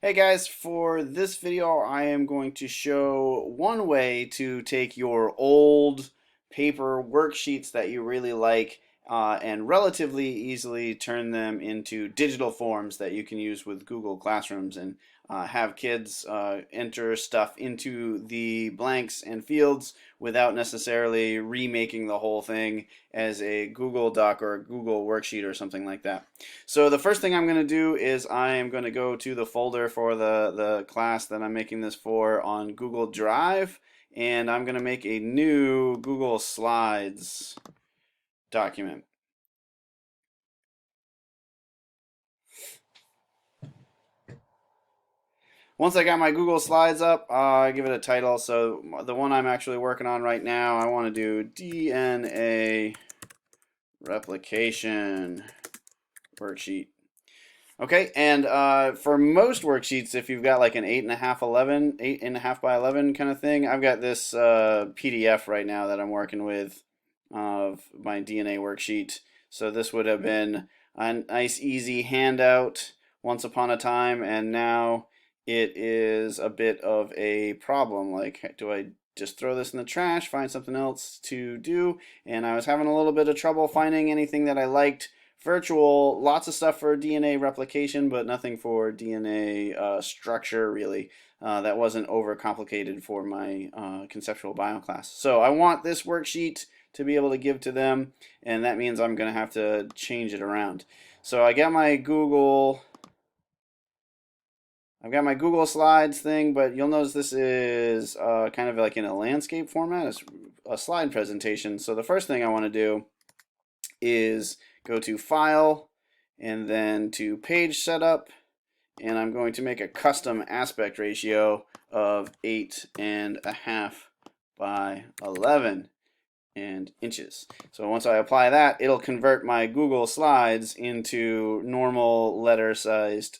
Hey guys, for this video I am going to show one way to take your old paper worksheets that you really like and relatively easily turn them into digital forms that you can use with Google Classrooms and have kids enter stuff into the blanks and fields without necessarily remaking the whole thing as a Google Doc or a Google worksheet or something like that. So the first thing I'm going to do is I am going to go to the folder for the class that I'm making this for on Google Drive, and I'm going to make a new Google Slides document. Once I got my Google Slides up, I give it a title. So the one I'm actually working on right now, I want to do DNA replication worksheet. Okay, and for most worksheets, if you've got like an 8.5 by 11 kind of thing, I've got this PDF right now that I'm working with of my DNA worksheet. So this would have been a nice, easy handout once upon a time, and now it is a bit of a problem. Like, do I just throw this in the trash, find something else to do? And I was having a little bit of trouble finding anything that I liked. Virtual, lots of stuff for DNA replication, but nothing for DNA structure, really. That wasn't overcomplicated for my conceptual bio class. So I want this worksheet to be able to give to them, and that means I'm going to have to change it around. So I've got my Google Slides thing, but you'll notice this is kind of like in a landscape format. It's a slide presentation. So the first thing I want to do is go to File and then to Page Setup, and I'm going to make a custom aspect ratio of 8.5 by 11 inches. So once I apply that, it'll convert my Google Slides into normal letter-sized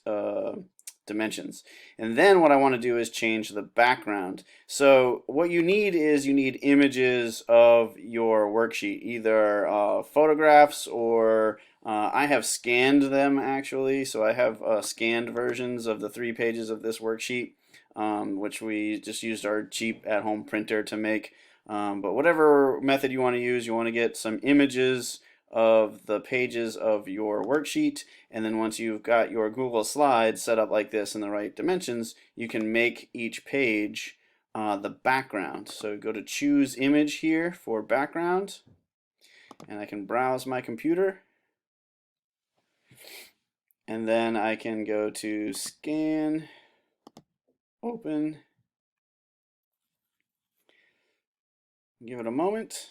dimensions. And then what I want to do is change the background. So what you need is images of your worksheet, either photographs or I have scanned them actually. So I have scanned versions of the 3 pages of this worksheet, which we just used our cheap at-home printer to make. But whatever method you want to use, you want to get some images of the pages of your worksheet, and then once you've got your Google Slides set up like this in the right dimensions, you can make each page the background. So go to choose image here for background, and I can browse my computer, and then I can go to scan, open, give it a moment.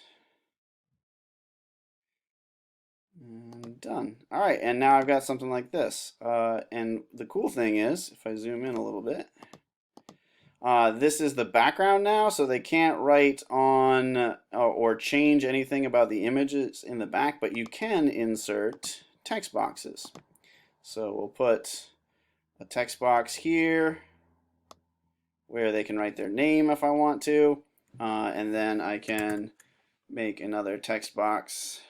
And done. All right, and now I've got something like this. And the cool thing is, if I zoom in a little bit, this is the background now, so they can't write on or change anything about the images in the back, but you can insert text boxes. So we'll put a text box here where they can write their name if I want to, and then I can make another text box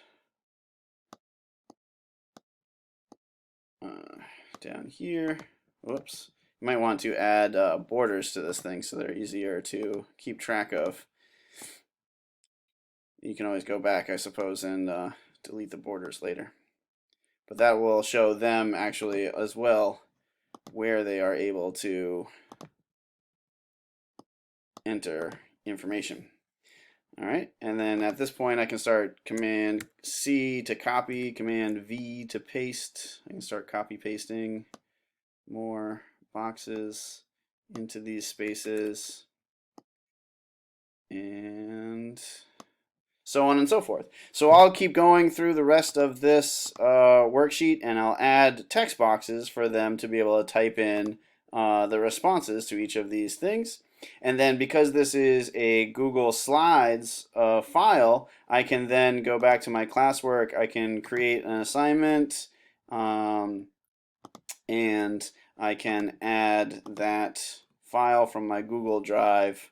down here. Whoops. You might want to add borders to this thing so they're easier to keep track of. You can always go back, I suppose, and delete the borders later. But that will show them actually as well where they are able to enter information. All right, and then at this point I can start Command C to copy, Command V to paste. I can start copy pasting more boxes into these spaces and so on and so forth. So I'll keep going through the rest of this worksheet, and I'll add text boxes for them to be able to type in the responses to each of these things. And then because this is a Google Slides file, I can then go back to my classwork. I can create an assignment, and I can add that file from my Google Drive.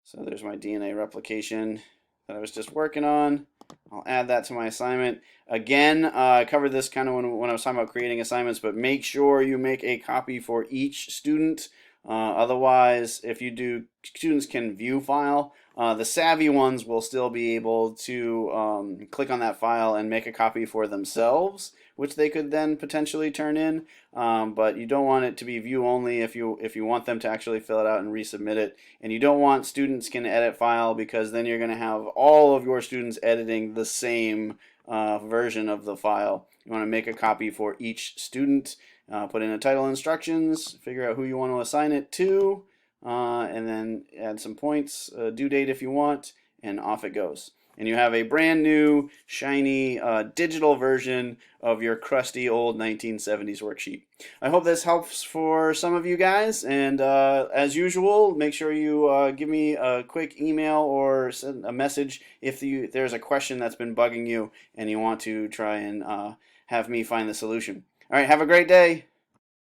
So there's my DNA replication that I was just working on. I'll add that to my assignment. Again, I covered this kind of when I was talking about creating assignments, but make sure you make a copy for each student. Otherwise, if you do, students can view file. The savvy ones will still be able to click on that file and make a copy for themselves, which they could then potentially turn in. But you don't want it to be view only if you want them to actually fill it out and resubmit it. And you don't want students can edit file, because then you're going to have all of your students editing the same version of the file. You want to make a copy for each student. Put in a title, instructions, figure out who you want to assign it to, and then add some points, due date if you want, and off it goes. And you have a brand new, shiny, digital version of your crusty old 1970s worksheet. I hope this helps for some of you guys, and as usual, make sure you give me a quick email or send a message if there's a question that's been bugging you and you want to try and have me find the solution. All right, have a great day.